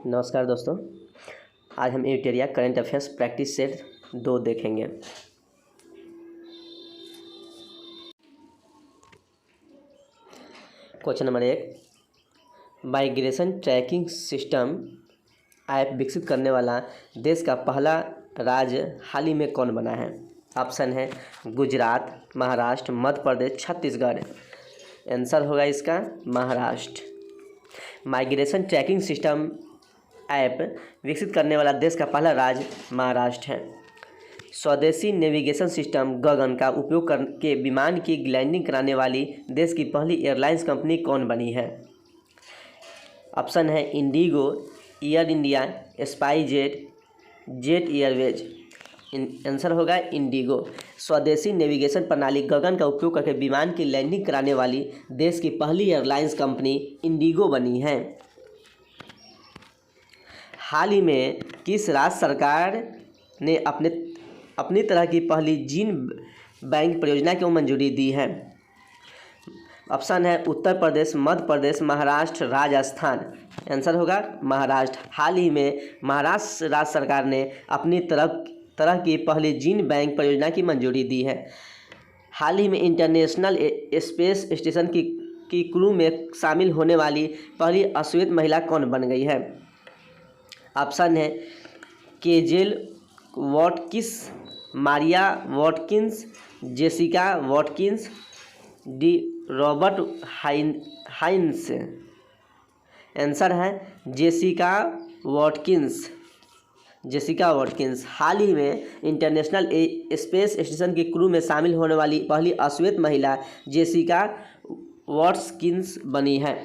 नमस्कार दोस्तों, आज हम एडिटोरिया करंट अफेयर्स प्रैक्टिस सेट 2 देखेंगे। Question number 1, migration tracking system app विकसित करने वाला देश का पहला राज्य हाल ही में कौन बना है? ऑप्शन है गुजरात, महाराष्ट्र, मध्य प्रदेश, छत्तीसगढ़। आंसर होगा इसका Maharashtra. Migration tracking system app विकसित करने वाला देश का पहला राज्य महाराष्ट्र है। स्वदेशी नेविगेशन सिस्टम गगन का उपयोग करके विमान की लैंडिंग कराने वाली देश की पहली एयरलाइंस कंपनी कौन बनी है? ऑप्शन है Indigo, air India, SpiceJet, jet Airways. Answer होगा इंडिगो। स्वदेशी नेविगेशन प्रणाली गगन का उपयोग करके विमान की लैंडिंग कराने वाली देश की पहली एयरलाइंस कंपनी इंडिगो बनी है। हाल ही में किस राज्य सरकार ने अपनी तरह की पहली जीन बैंक परियोजना को मंजूरी दी है? ऑप्शन है उत्तर प्रदेश, मध्य प्रदेश, महाराष्ट्र, राजस्थान। आंसर होगा महाराष्ट्र। हाल ही में महाराष्ट्र राज्य सरकार ने अपनी तरह की पहली जीन बैंक परियोजना की मंजूरी दी है। हाल ही में इंटरनेशनल स्पेस स्टेशन की क्रू में शामिल होने वाली पहली अश्वेत महिला कौन बन गई है? ऑप्शन है Kjell Watkins, Maria Watkins, Jessica Watkins, D Robert Hines. Answer है जेसिका वॉटकिंस। हाल ही में इंटरनेशनल स्पेस स्टेशन की क्रू में शामिल होने वाली पहली अश्वेत महिला जेसिका वॉटकिंस बनी है।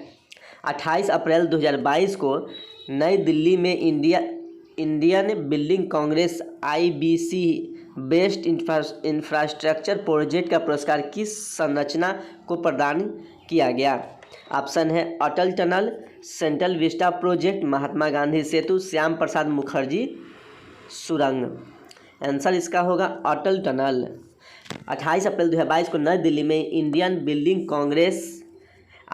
28 अप्रैल 2022 को नई दिल्ली में Indian building Congress IBC best infrastructure project का पुरस्कार किस संरचना को प्रदान किया गया? ऑप्शन है अटल tunnel, central Vista project, Mahatma Gandhi सेतु, श्याम प्रसाद मुखर्जी सुरंग। आंसर इसका होगा अटल टनल। 28 अप्रैल 2022 को नई दिल्ली में Indian building Congress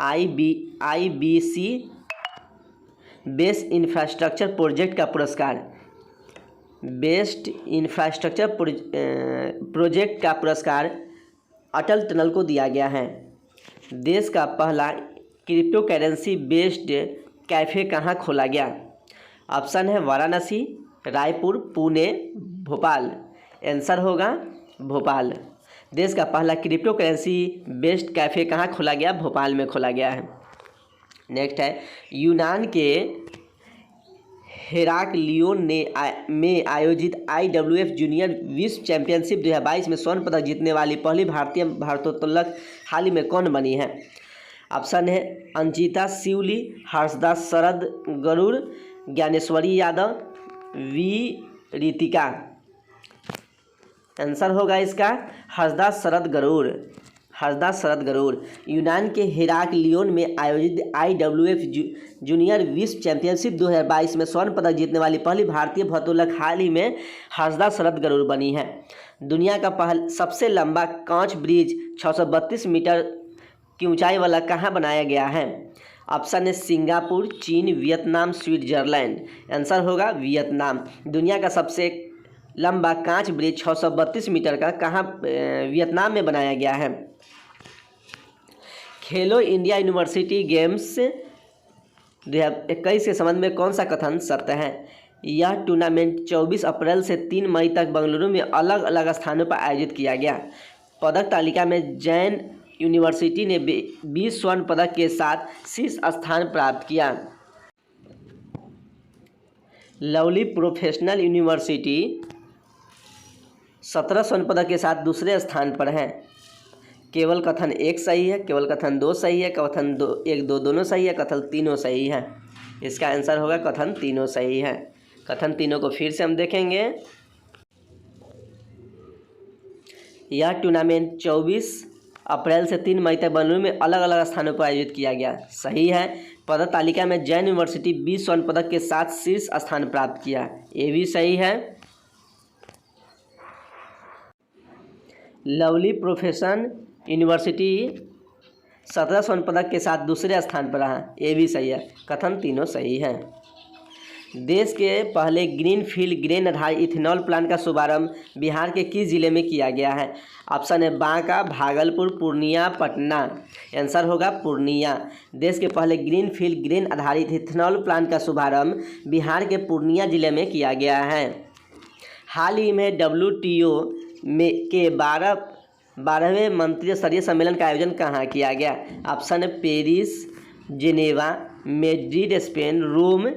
IBC best infrastructure project का पुरस्कार अटल टनल को दिया गया है। देश का पहला क्रिप्टो करेंसी बेस्ड कैफ़े कहाँ खोला गया? ऑप्शन है वाराणसी, रायपुर, पुणे, भोपाल। आंसर होगा भोपाल। देश का पहला क्रिप्टो करेंसी बेस्ड कैफ़े कहाँ खोला गया? भोपाल में खोला गया है। नेक्स्ट है यूनान के हेराक्लियोन में आयोजित IWF जूनियर विश्व चैंपियनशिप 2022 में स्वर्ण पदक जीतने वाली पहली भारतीय भारोत्तोलक हाल ही में कौन बनी है? ऑप्शन है अंजिता शिवली, हर्षदास शरद गरुड़, ज्ञानेश्वरी यादव, रितिका। आंसर होगा इसका हर्षदास शरद गरुड़। यूनान के हेराक्लियोन में आयोजित IWF जूनियर विश्व चैंपियनशिप 2022 में स्वर्ण पदक जीतने वाली पहली भारतीय भारोत्तोलक हाल ही में हर्षदास शरद गरुड़ बनी है। दुनिया का सबसे लंबा कांच ब्रिज 632 मीटर की ऊंचाई वाला कहाँ बनाया गया है? ऑप्शन है सिंगापुर, चीन, वियतनाम, स्विट्जरलैंड। आंसर होगा वियतनाम। दुनिया का सबसे लंबा कांच ब्रिज 632 मीटर का कहाँ वियतनाम में बनाया गया है? खेलो इंडिया यूनिवर्सिटी गेम्स 2021 के संबंध में कौन सा कथन सत्य है? यह टूर्नामेंट 24 अप्रैल से 3 मई तक बेंगलुरु में अलग अलग स्थानों पर आयोजित किया गया। पदक तालिका में जैन यूनिवर्सिटी ने 20 स्वर्ण पदक के साथ शीर्ष स्थान प्राप्त किया। लवली प्रोफेशनल यूनिवर्सिटी 17 स्वर्ण पदक के साथ दूसरे स्थान पर है। केवल कथन 1 सही है, केवल कथन 2 सही है, कथन 1, 2 दोनों सही है, कथन तीनों सही है। इसका आंसर होगा कथन तीनों सही है। कथन तीनों को फिर से हम देखेंगे। यह टूर्नामेंट 24 अप्रैल से 3 मई तक बेंगलुरु में अलग अलग स्थानों पर आयोजित किया गया। सही है। पदक तालिका में जैन यूनिवर्सिटी 20 स्वर्ण पदक के साथ शीर्ष स्थान प्राप्त किया। ये भी सही है। लवली प्रोफेशनल यूनिवर्सिटी 17 स्वर्ण पदक के साथ दूसरे स्थान पर रहा। ये भी सही है। कथन तीनों सही है। देश के पहले ग्रीनफील्ड ग्रेन आधारित इथेनॉल प्लांट का शुभारंभ बिहार के किस जिले में किया गया है? ऑप्शन है बांका, भागलपुर, पूर्णिया, पटना। आंसर होगा पूर्णिया। देश के पहले ग्रीनफील्ड ग्रेन आधारित इथेनॉल प्लांट का शुभारंभ बिहार के पूर्णिया जिले में किया गया है। हाल ही में WTO के 12वें मंत्री स्तरीय सम्मेलन का आयोजन कहाँ किया गया? ऑप्शन है Paris, Geneva, Madrid Spain, Rome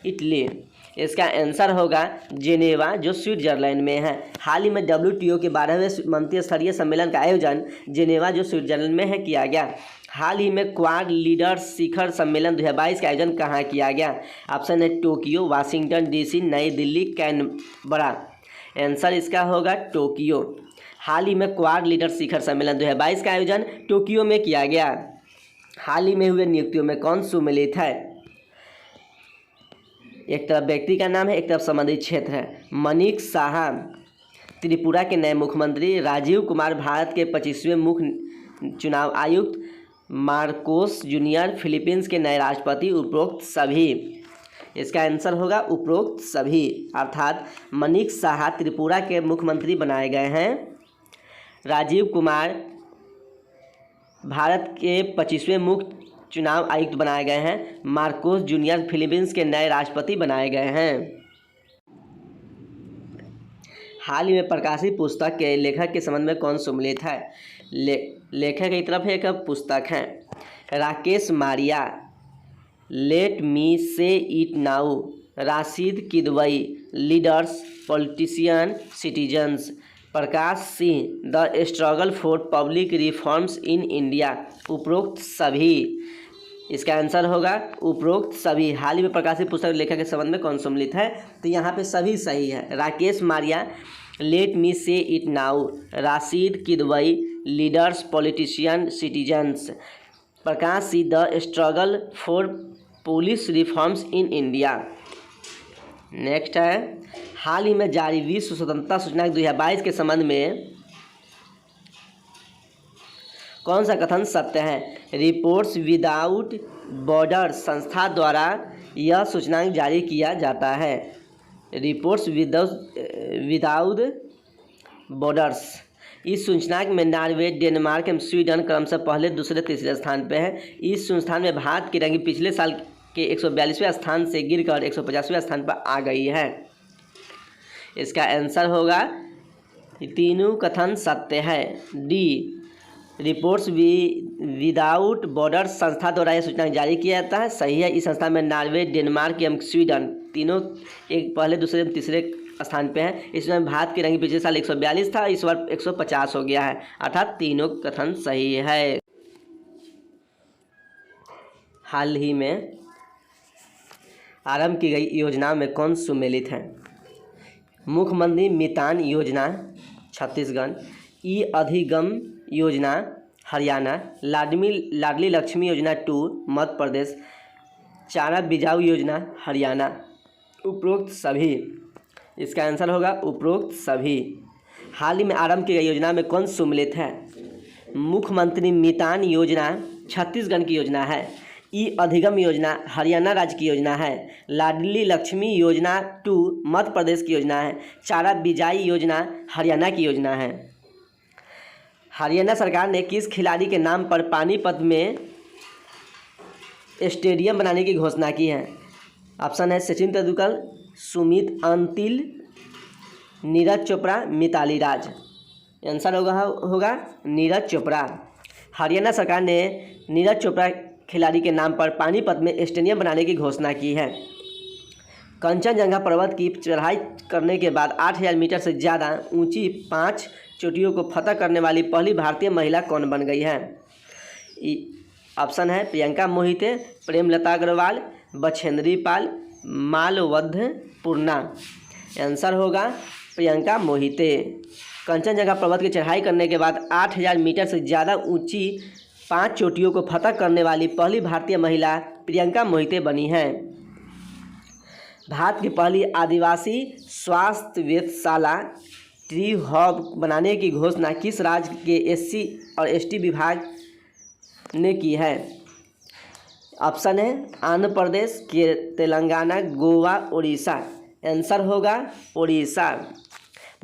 Italy. इसका आंसर होगा जेनेवा, जो स्विट्जरलैंड में है। हाल ही में WTO के 12वें मंत्री स्तरीय सम्मेलन का आयोजन जेनेवा, जो स्विट्जरलैंड में है, किया गया। हाल ही में क्वाड लीडर्स शिखर सम्मेलन 2022 का आयोजन कहाँ किया गया? ऑप्शन है टोक्यो, वाशिंगटन DC, नई दिल्ली, कैनबरा। आंसर इसका होगा टोक्यो। हाल ही में क्वाड लीडर शिखर सम्मेलन 2022 का आयोजन टोक्यो में किया गया। हाल ही में हुए नियुक्तियों में कौन सुमेलित है? एक तरफ व्यक्ति का नाम है, एक तरफ संबंधित क्षेत्र है। मनीष साहा त्रिपुरा के नए मुख्यमंत्री, राजीव कुमार भारत के 25वें मुख्य चुनाव आयुक्त, मार्कोस जूनियर फिलीपींस के नए राष्ट्रपति, उपरोक्त सभी। इसका आंसर होगा उपरोक्त सभी, अर्थात मनीष साहा त्रिपुरा के मुख्यमंत्री बनाए गए हैं, राजीव कुमार भारत के 25वें मुख्य चुनाव आयुक्त बनाए गए हैं, मार्कोस जूनियर फिलीपींस के नए राष्ट्रपति बनाए गए हैं। हाल ही में प्रकाशित पुस्तक के लेखक के संबंध में कौन सुमेलित है? लेखक की तरफ एक पुस्तक है राकेश मारिया, लेट मी से it now, Rashid Kidwai, leaders, politician, citizens, Prakash Singh, the struggle for public reforms in India, उपरोक्त सभी। इसका आंसर होगा उपरोक्त सभी। हाल ही में प्रकाशित पुस्तक लेखक के संबंध में कौन सम्मिलित है? तो यहाँ पे सभी सही है। राकेश मारिया, लेट मी से it now, Rashid Kidwai, leaders, politician, citizens, Prakash Singh, the struggle for police reforms in India. Next है, हाल ही में जारी विश्व स्वतंत्रता सूचकांक 2022 के संबंध में कौन सा कथन सत्य है? रिपोर्ट्स विदाउट बॉर्डर संस्था द्वारा यह सूचकांक जारी किया जाता है। Reports without borders. इस सूचकांक में नॉर्वे, डेनमार्क एवं स्वीडन क्रमशः पहले, दूसरे, तीसरे स्थान पर है। इस संस्थान में भारत की रैंकिंग पिछले साल के 142वें स्थान से गिरकर 150वें स्थान पर आ गई है। इसका आंसर होगा तीनों कथन सत्य है। डी, रिपोर्ट्स विदाउट बॉर्डर संस्था द्वारा यह सूचना जारी किया जाता है, सही है। इस संस्था में नॉर्वे, डेनमार्क एवं स्वीडन तीनों एक पहले, दूसरे, तीसरे स्थान पे है। इसमें भारत की रैंकिंग पिछले साल 142 था, इस बार 150 हो गया है, अर्थात तीनों कथन सही है। हाल ही में आरंभ की गई योजनाओं में कौन सुमेलित है? मुख्यमंत्री मितान योजना छत्तीसगढ़, ई अधिगम योजना हरियाणा, लाडली लक्ष्मी योजना 2 मध्य प्रदेश, चारा बिजाऊ योजना हरियाणा, उपरोक्त सभी। इसका आंसर होगा उपरोक्त सभी। हाल ही में आरंभ की गई योजना में कौन सुमेलित है? मुख्यमंत्री मितान योजना छत्तीसगढ़ की योजना है, ई अधिगम योजना हरियाणा राज्य की योजना है, लाडली लक्ष्मी योजना 2 मध्य प्रदेश की योजना है, चारा बिजाई योजना हरियाणा की योजना है। हरियाणा सरकार ने किस खिलाड़ी के नाम पर पानीपत में स्टेडियम बनाने की घोषणा की है? ऑप्शन है सचिन तेंदुलकर, सुमित अंतिल, नीरज चोपड़ा, मिताली राज। आंसर होगा नीरज चोपड़ा। हरियाणा सरकार ने नीरज चोपड़ा खिलाड़ी के नाम पर पानीपत में स्टेडियम बनाने की घोषणा की है। कंचनजंगा पर्वत की चढ़ाई करने के बाद 8000 मीटर से ज़्यादा ऊंची 5 चोटियों को फतह करने वाली पहली भारतीय महिला कौन बन गई है? ऑप्शन है प्रियंका मोहिते, प्रेमलता अग्रवाल, बछेंद्री पाल, मालवध पूर्णा। आंसर होगा प्रियंका मोहिते। कंचनजंगा पर्वत की चढ़ाई करने के बाद 8000 मीटर से ज़्यादा ऊंची 5 चोटियों को फतह करने वाली पहली भारतीय महिला प्रियंका मोहिते बनी हैं। भारत की पहली आदिवासी स्वास्थ्य वेधशाला ट्री हब बनाने की घोषणा किस राज्य के SC और ST विभाग ने की है? ऑप्शन है आंध्र प्रदेश के तेलंगाना गोवा उड़ीसा। आंसर होगा उड़ीसा।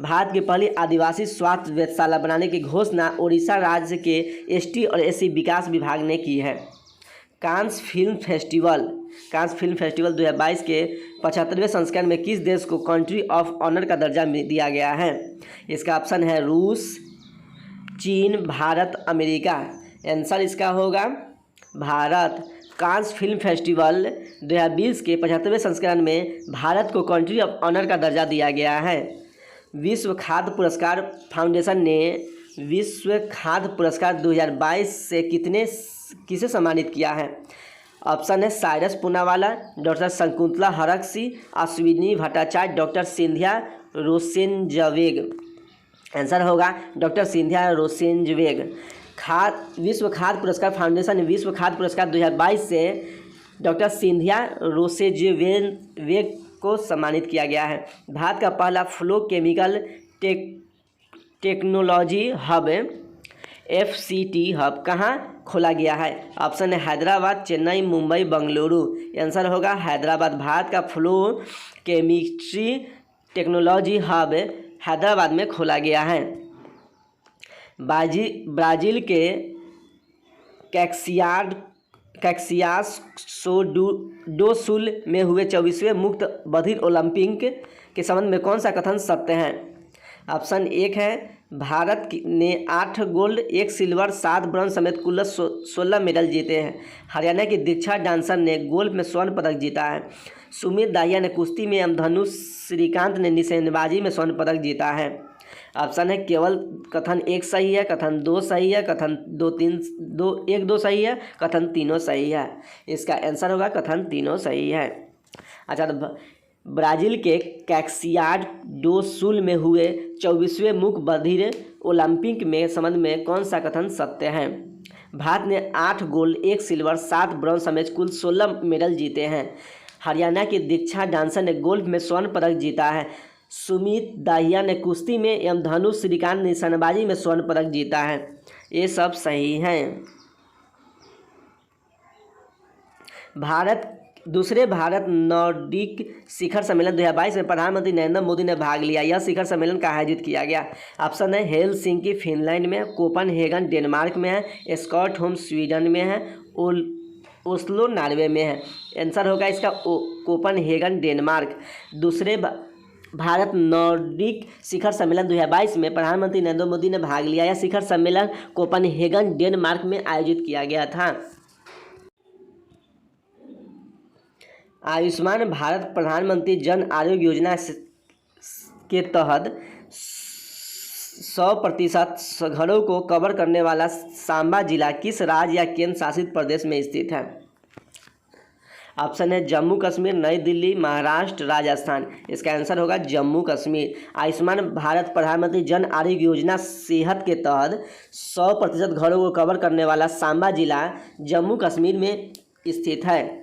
भारत की पहली आदिवासी स्वास्थ्य वेधशाला बनाने की घोषणा उड़ीसा राज्य के एसटी और एससी विकास विभाग ने की है। कांस फिल्म फेस्टिवल 2022 के 75वें संस्करण में किस देश को कंट्री ऑफ ऑनर का दर्जा दिया गया है? इसका ऑप्शन है रूस, चीन, भारत, अमेरिका। आंसर इसका होगा भारत। कांस फिल्म फेस्टिवल 2020 के 75वें संस्करण में भारत को कंट्री ऑफ ऑनर का दर्जा दिया गया है। विश्व खाद्य पुरस्कार फाउंडेशन ने विश्व खाद्य पुरस्कार 2022 से किसे सम्मानित किया है? ऑप्शन है Cyrus Poonawalla, doctor Shakuntala Haraksingh, Ashwini Bhattacharya, doctor Cynthia Rosenzweig. Answer होगा डॉक्टर सिंधिया रोसेनजवेग। विश्व खाद्य पुरस्कार फाउंडेशन ने विश्व खाद्य पुरस्कार 2022 से डॉक्टर सिंधिया रोसेनजवेग को सम्मानित किया गया है। भारत का पहला flow chemical technology hub FCT hub कहाँ खोला गया है? ऑप्शन है हैदराबाद, चेन्नई, मुंबई, बेंगलुरु। आंसर होगा हैदराबाद। भारत का flow chemistry technology hub Hyderabad में खोला गया है। ब्राज़ील के कैक्सियास डो सुल में हुए 24वें मुक्त बधिर ओलंपिक के संबंध में कौन सा कथन सत्य है? ऑप्शन एक है भारत ने 8 गोल्ड, 1 सिल्वर, 7 ब्रॉन्ज समेत कुल 16 मेडल जीते हैं। हरियाणा की दीक्षा डांसर ने गोल्फ में स्वर्ण पदक जीता है। सुमित दाहिया ने कुश्ती में एवं धनुष, श्रीकांत ने निशानेबाजी में स्वर्ण पदक जीता है। ऑप्शन है केवल कथन 1 सही है, कथन 2 सही है, कथन 1-2 सही है, कथन तीनों सही है। इसका आंसर होगा कथन तीनों सही है। अच्छा, तो ब्राज़ील के कैक्सियाड डो सुल में हुए 24वें मुक्त बधिर ओलंपिक में संबंध में कौन सा कथन सत्य है? भारत ने 8 गोल्ड, 1 सिल्वर, 7 ब्रॉन्ज समेत कुल 16 मेडल जीते हैं। हरियाणा की दीक्षा डांसर ने गोल्फ में स्वर्ण पदक जीता है। सुमित दाहिया ने कुश्ती में एवं धनुष, श्रीकांत निशानेबाजी में स्वर्ण पदक जीता है। ये सब सही हैं। दूसरे भारत नॉर्डिक शिखर सम्मेलन 2022 में प्रधानमंत्री नरेंद्र मोदी ने भाग लिया। यह शिखर सम्मेलन कहाँ आयोजित किया गया? ऑप्शन है हेलसिंकी फिनलैंड में, कोपनहेगन डेनमार्क में है, स्टॉकहोम स्वीडन में है, ओस्लो नॉर्वे में है। आंसर होगा इसका कोपनहेगन डेनमार्क। दूसरे भारत नॉर्डिक शिखर सम्मेलन 2022 में प्रधानमंत्री नरेंद्र मोदी ने भाग लिया। यह शिखर सम्मेलन कोपनहेगन डेनमार्क में आयोजित किया गया था। आयुष्मान भारत प्रधानमंत्री जन आरोग्य योजना के तहत 100% घरों को कवर करने वाला सांबा जिला किस राज्य या केंद्र शासित प्रदेश में स्थित है? ऑप्शन है जम्मू कश्मीर, नई दिल्ली, महाराष्ट्र, राजस्थान। इसका आंसर होगा जम्मू कश्मीर। आयुष्मान भारत प्रधानमंत्री जन आरोग्य योजना सेहत के तहत 100% घरों को कवर करने वाला सांबा जिला जम्मू कश्मीर में स्थित है।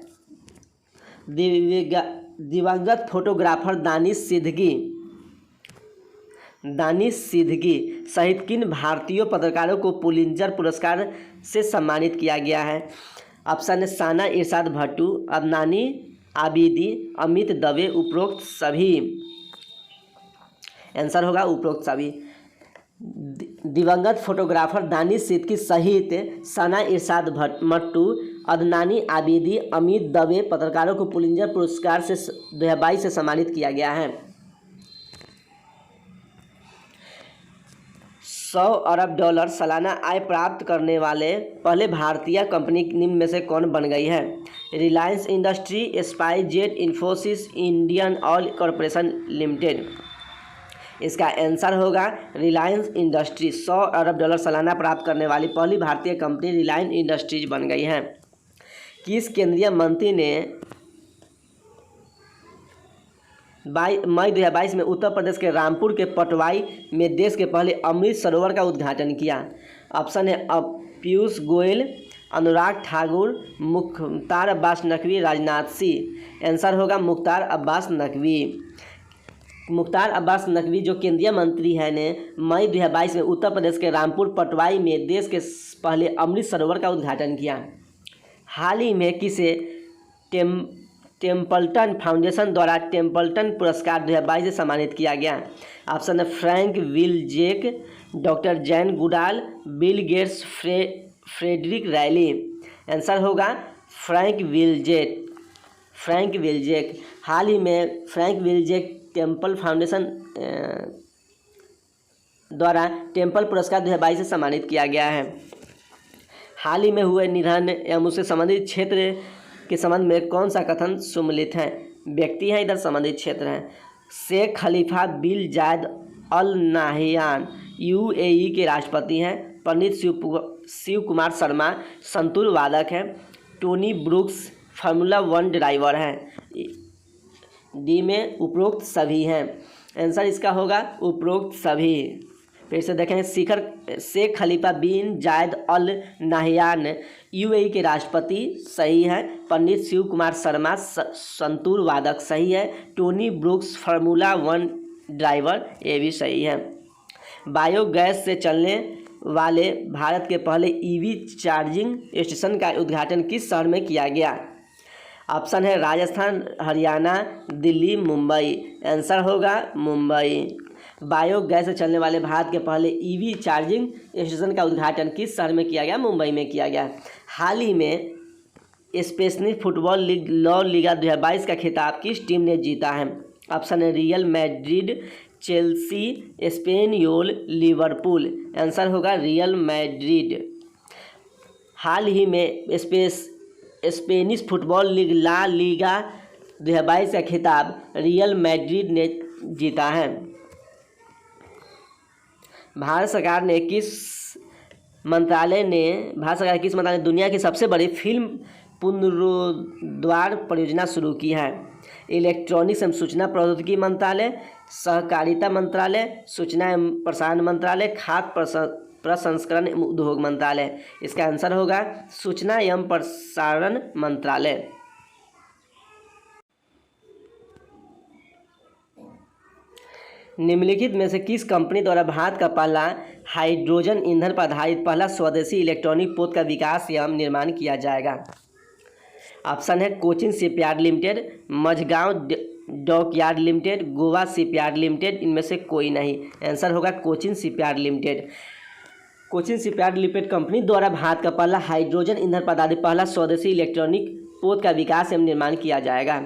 दिवंगत फोटोग्राफर दानिश सिद्दीकी सहित किन भारतीय पत्रकारों को पुलित्जर पुरस्कार से सम्मानित किया गया है? ऑप्शन है साना इरशाद भट्टू, अदनानी आबिदी, अमित दवे, उपरोक्त सभी। आंसर होगा उपरोक्त सभी। दिवंगत फोटोग्राफर दानिश सिद्दीकी सहित साना इरशाद भट्टू, अदनानी आबिदी, अमित दवे पत्रकारों को पुलित्जर पुरस्कार से 2022 से सम्मानित किया गया है। 100 अरब डॉलर सालाना आय प्राप्त करने वाले पहले भारतीय कंपनी निम्न में से कौन बन गई है? Reliance industry, SpiceJet, Infosys, Indian oil corporation limited. इसका आंसर होगा रिलायंस इंडस्ट्री। 100 अरब डॉलर सालाना प्राप्त करने वाली पहली भारतीय कंपनी रिलायंस इंडस्ट्रीज बन गई है। किस केंद्रीय मंत्री ने मई 2022 में उत्तर प्रदेश के रामपुर के पटवाई में देश के पहले अमृत सरोवर का उद्घाटन किया? ऑप्शन है पीयूष गोयल, अनुराग ठाकुर, मुख्तार अब्बास नकवी, राजनाथ सिंह। आंसर होगा मुख्तार अब्बास नकवी। मुख्तार अब्बास नकवी जो केंद्रीय मंत्री हैं ने मई 2022 में उत्तर प्रदेश के रामपुर पटवाई में देश के पहले अमृत सरोवर का उद्घाटन किया। हाल ही में किसे टेम्पल्टन फाउंडेशन द्वारा टेम्पल्टन पुरस्कार 2022 से सम्मानित किया गया? ऑप्शन है Frank Wilczek, doctor Jane Goodall, Bill Gates, Frederick Riley. Answer होगा फ्रैंक विलजेक। हाल ही में फ्रैंक विलजेक टेम्पल फाउंडेशन द्वारा टेम्पल पुरस्कार 2022 से सम्मानित किया गया है। हाल ही में हुए निधन एवं उससे संबंधित क्षेत्र के संबंध में कौन सा कथन सुमेलित है? व्यक्ति है, इधर संबंधित क्षेत्र है। शेख खलीफा बिन जायद अल नाहयान यूएई के राष्ट्रपति हैं। पंडित शिव कुमार शर्मा संतूर वादक हैं। टोनी ब्रूक्स फार्मूला 1 ड्राइवर हैं। डी में उपरोक्त सभी हैं। आंसर इसका होगा उपरोक्त सभी। फिर से देखें, शेख खलीफा बिन जायद अल नाहयान यूएई के राष्ट्रपति, सही है। पंडित शिव कुमार शर्मा संतूर वादक, सही है। टोनी ब्रूक्स फार्मूला 1 ड्राइवर, ये भी सही है। बायोगैस से चलने वाले भारत के पहले ईवी चार्जिंग स्टेशन का उद्घाटन किस शहर में किया गया? ऑप्शन है राजस्थान, हरियाणा, दिल्ली, मुंबई। आंसर होगा मुंबई। बायोगैस से चलने वाले भारत के पहले ईवी चार्जिंग स्टेशन का उद्घाटन किस शहर में किया गया? मुंबई में किया गया। हाल ही में Spanish football league La Liga 2022 का खिताब किस टीम ने जीता है? ऑप्शन है Real Madrid, Chelsea, Espanyol, Liverpool. Answer होगा रियल मैड्रिड। हाल ही में Spanish football league La Liga 2022 का खिताब रियल मैड्रिड ने जीता है। भारत सरकार किस मंत्रालय ने दुनिया की सबसे बड़ी फिल्म पुनरुद्धार परियोजना शुरू की है? इलेक्ट्रॉनिक्स एवं सूचना प्रौद्योगिकी मंत्रालय, सहकारिता मंत्रालय, सूचना एवं प्रसारण मंत्रालय, खाद्य प्रसंस्करण एवं उद्योग मंत्रालय। इसका आंसर होगा सूचना एवं प्रसारण मंत्रालय। निम्नलिखित में से किस कंपनी द्वारा भारत का पहला हाइड्रोजन ईंधन पर आधारित पहला स्वदेशी इलेक्ट्रॉनिक पोत का विकास एवं निर्माण किया जाएगा? ऑप्शन है Cochin shipyard limited, Mazagon dockyard limited, Goa shipyard limited. इनमें से कोई नहीं। आंसर होगा Cochin shipyard limited. Cochin shipyard limited company द्वारा भारत का पहला हाइड्रोजन ईंधन पर आधारित पहला स्वदेशी इलेक्ट्रॉनिक पोत का विकास एवं निर्माण किया जाएगा।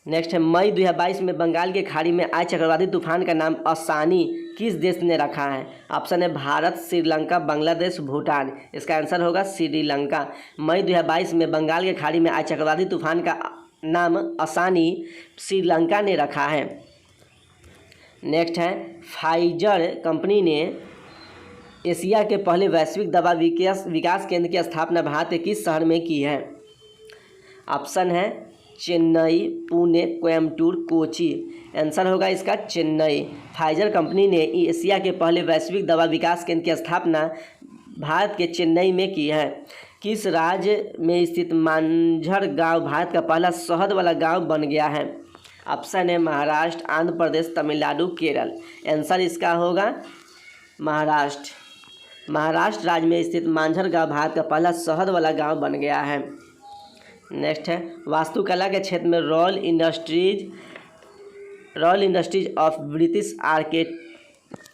नेक्स्ट है, मई 2022 में बंगाल की खाड़ी में आए चक्रवाती तूफान का नाम आसानी किस देश ने रखा है? ऑप्शन है भारत, श्रीलंका, बांग्लादेश, भूटान। इसका आंसर होगा श्रीलंका। मई 2022 में बंगाल की खाड़ी में आए चक्रवाती तूफान का नाम आसानी श्रीलंका ने रखा है। नेक्स्ट है, फाइजर कंपनी ने एशिया के पहले वैश्विक दवा विकास केंद्र की स्थापना भारत के किस शहर में की है? ऑप्शन है चेन्नई, पुणे, कोयम्बटूर, कोची। आंसर होगा इसका चेन्नई। फाइजर कंपनी ने एशिया के पहले वैश्विक दवा विकास केंद्र की स्थापना भारत के चेन्नई में की है। किस राज्य में स्थित मांझर गांव भारत का पहला शहद वाला गांव बन गया है? ऑप्शन है महाराष्ट्र, आंध्र प्रदेश, तमिलनाडु, केरल। आंसर इसका होगा महाराष्ट्र। महाराष्ट्र राज्य में स्थित मांझर गांव भारत का पहला शहद वाला गांव बन गया है। नेक्स्ट है, वास्तुकला के क्षेत्र में royal industries of British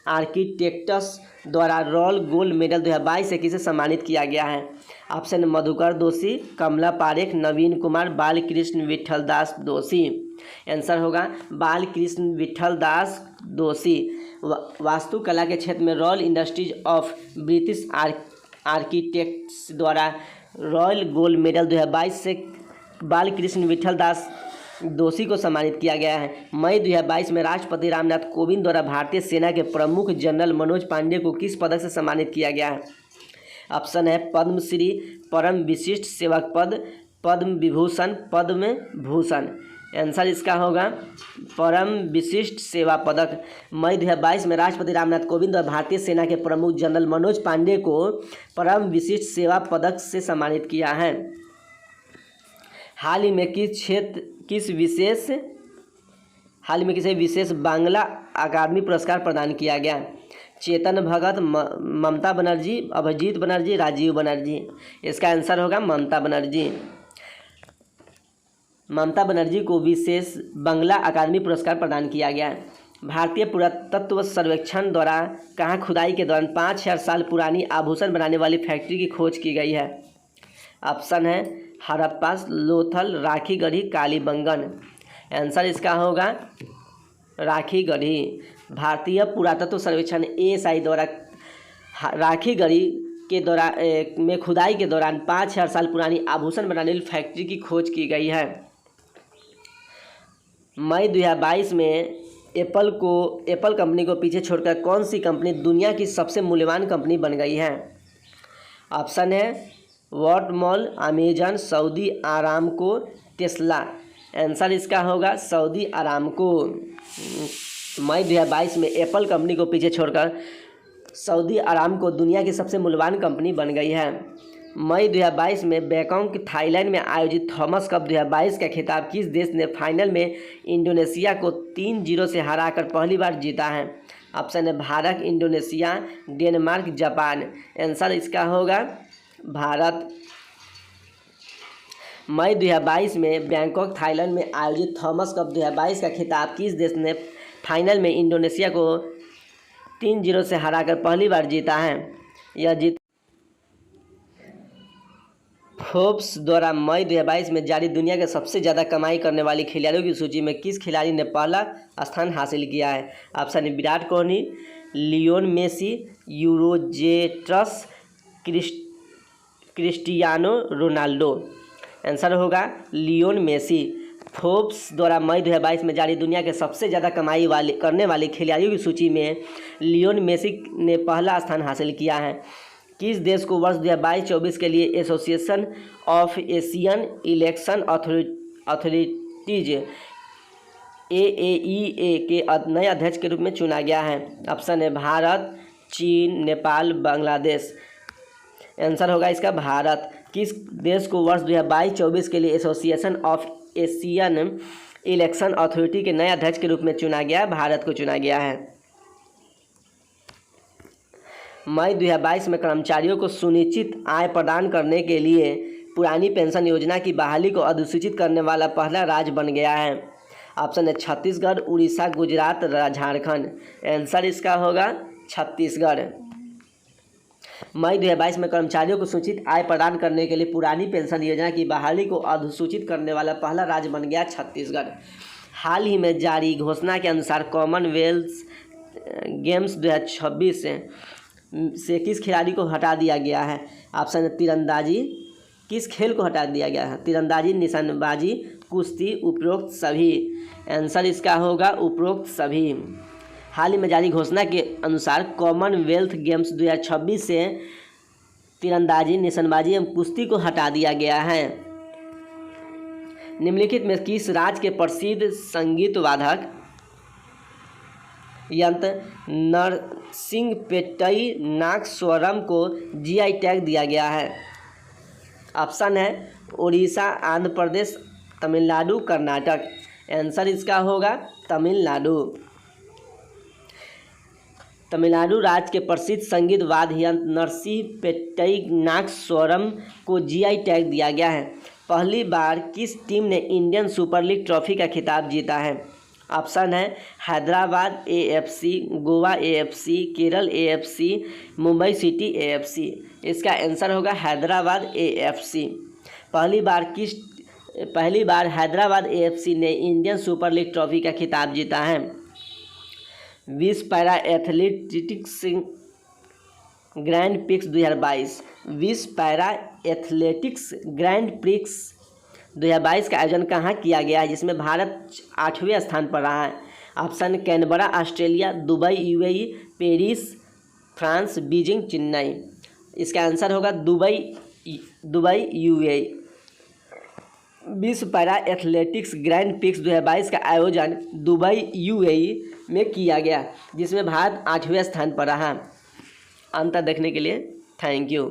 architects द्वारा रॉयल गोल्ड मेडल 2022 से किसे सम्मानित किया गया है? ऑप्शन मधुकर दोषी, कमला पारेख, नवीन कुमार, बालकृष्ण विठल दास दोषी। आंसर होगा बालकृष्ण विठल दास दोषी। वास्तुकला के क्षेत्र में royal industries of British architects द्वारा रॉयल गोल्ड मेडल 2022 से बालकृष्ण विठल दास दोषी को सम्मानित किया गया है। मई 2022 में राष्ट्रपति रामनाथ कोविंद द्वारा भारतीय सेना के प्रमुख जनरल मनोज पांडे को किस पदक से सम्मानित किया गया है? ऑप्शन है पद्मश्री, परम विशिष्ट सेवक पद, पद्म विभूषण, पद्म भूषण। आंसर इसका होगा परम विशिष्ट सेवा पदक। मई 2022 में राष्ट्रपति रामनाथ कोविंद और भारतीय सेना के प्रमुख जनरल मनोज पांडे को परम विशिष्ट सेवा पदक से सम्मानित किया है। हाल ही में किसे विशेष बांग्ला अकादमी पुरस्कार प्रदान किया गया? चेतन भगत, ममता बनर्जी, अभिजीत बनर्जी, राजीव बनर्जी। इसका आंसर होगा ममता बनर्जी। ममता बनर्जी को विशेष बंगला अकादमी पुरस्कार प्रदान किया गया। भारतीय पुरातत्व सर्वेक्षण द्वारा कहाँ खुदाई के दौरान 5000 साल पुरानी आभूषण बनाने वाली फैक्ट्री की खोज की गई है? ऑप्शन है हड़प्पा, लोथल, राखीगढ़ी, कालीबंगन। आंसर इसका होगा राखीगढ़ी। भारतीय पुरातत्व सर्वेक्षण ASI द्वारा राखीगढ़ी के दौरान में खुदाई के दौरान 5000 साल पुरानी आभूषण बनाने वाली फैक्ट्री की खोज की गई है। मई 2022 में एप्पल कंपनी को पीछे छोड़कर कौन सी कंपनी दुनिया की सबसे मूल्यवान कंपनी बन गई है? ऑप्शन है Walmart, Amazon, Saudi Aramco, Tesla. Answer इसका होगा सऊदी आरामको। मई 2022 में एप्पल कंपनी को पीछे छोड़कर सऊदी आरामको दुनिया की सबसे मूल्यवान कंपनी बन गई है। मई 2022 में बैंकॉक थाईलैंड में आयोजित थॉमस कप 2022 का खिताब किस देश ने फाइनल में इंडोनेशिया को 3-0 से हराकर पहली बार जीता है? ऑप्शन है Bharat, Indonesia, Denmark, Japan. Answer इसका होगा भारत। मई 2022 में बैंकॉक थाईलैंड में आयोजित थॉमस कप 2022 का खिताब किस देश ने फाइनल में इंडोनेशिया को 3-0 से हराकर पहली बार जीता है? यह फोर्ब्स द्वारा मई 2022 में जारी दुनिया के सबसे ज़्यादा कमाई करने वाली खिलाड़ियों की सूची में किस खिलाड़ी ने पहला स्थान हासिल किया है? ऑप्शन है विराट कोहली, लियोन मेसी, यूरोजेट्रस, क्रिस्टियानो रोनाल्डो। आंसर होगा लियोन मेसी। फोर्ब्स द्वारा मई 2022 में जारी दुनिया के सबसे ज़्यादा कमाई करने वाले खिलाड़ियों की सूची में लियोन मेसी ने पहला स्थान हासिल किया है। किस देश को वर्ष 2022-24 के लिए association of Asian election authorities AAEA के नए अध्यक्ष के रूप में चुना गया है? ऑप्शन है भारत, चीन, नेपाल, बांग्लादेश। आंसर होगा इसका भारत। किस देश को वर्ष 2022-24 के लिए association of Asian election authority के नए अध्यक्ष के रूप में चुना गया? भारत को चुना गया है। मई 2022 में कर्मचारियों को सुनिश्चित आय प्रदान करने के लिए पुरानी पेंशन योजना की बहाली को अधिसूचित करने वाला पहला राज्य बन गया है। ऑप्शन है छत्तीसगढ़, उड़ीसा, गुजरात, झारखंड। आंसर इसका होगा छत्तीसगढ़। मई 2022 में कर्मचारियों को सुनिश्चित आय प्रदान करने के लिए पुरानी पेंशन योजना की बहाली को अधिसूचित करने वाला पहला राज्य बन गया छत्तीसगढ़। हाल ही में जारी घोषणा के अनुसार कॉमनवेल्थ गेम्स 2026 से किस खिलाड़ी को हटा दिया गया है? ऑप्शन है तीरंदाजी। किस खेल को हटा दिया गया है? तीरंदाजी, निशानेबाजी, कुश्ती, उपरोक्त सभी। आंसर इसका होगा उपरोक्त सभी। हाल ही में जारी घोषणा के अनुसार कॉमनवेल्थ गेम्स 2026 से तीरंदाजी, निशानेबाजी एवं कुश्ती को हटा दिया गया है। निम्नलिखित में किस राज्य के प्रसिद्ध संगीत वादक यंत्र नरसिंहपेट्टई नागस्वरम को GI टैग दिया गया है? ऑप्शन है उड़ीसा, आंध्र प्रदेश, तमिलनाडु, कर्नाटक। आंसर इसका होगा तमिलनाडु। तमिलनाडु राज्य के प्रसिद्ध संगीत वाद्य यंत्र नरसिंहपेट्टई नागस्वरम को GI टैग दिया गया है। पहली बार किस टीम ने इंडियन सुपर लीग ट्रॉफी का खिताब जीता है? ऑप्शन है Hyderabad AFC, Goa AFC, Kerala AFC, Mumbai city AFC। इसका आंसर होगा हैदराबाद AFC। पहली बार हैदराबाद AFC ने इंडियन सुपर लीग ट्रॉफी का खिताब जीता है। विश्व पैरा एथलेटिक्स ग्रैंड प्रिक्स 2022। विश्व पैरा एथलेटिक्स ग्रैंड प्रिक्स 2022 का आयोजन कहाँ किया गया है, जिसमें भारत 8वें स्थान पर रहा है? Option Canberra Australia, Dubai UAE, Paris France, Beijing Chennai. इसका आंसर होगा दुबई UAE। विश्व पैरा एथलेटिक्स ग्रैंड प्रिक्स 2022 का आयोजन दुबई UAE में किया गया, जिसमें भारत 8वें स्थान पर रहा। अंत देखने के लिए थैंक यू।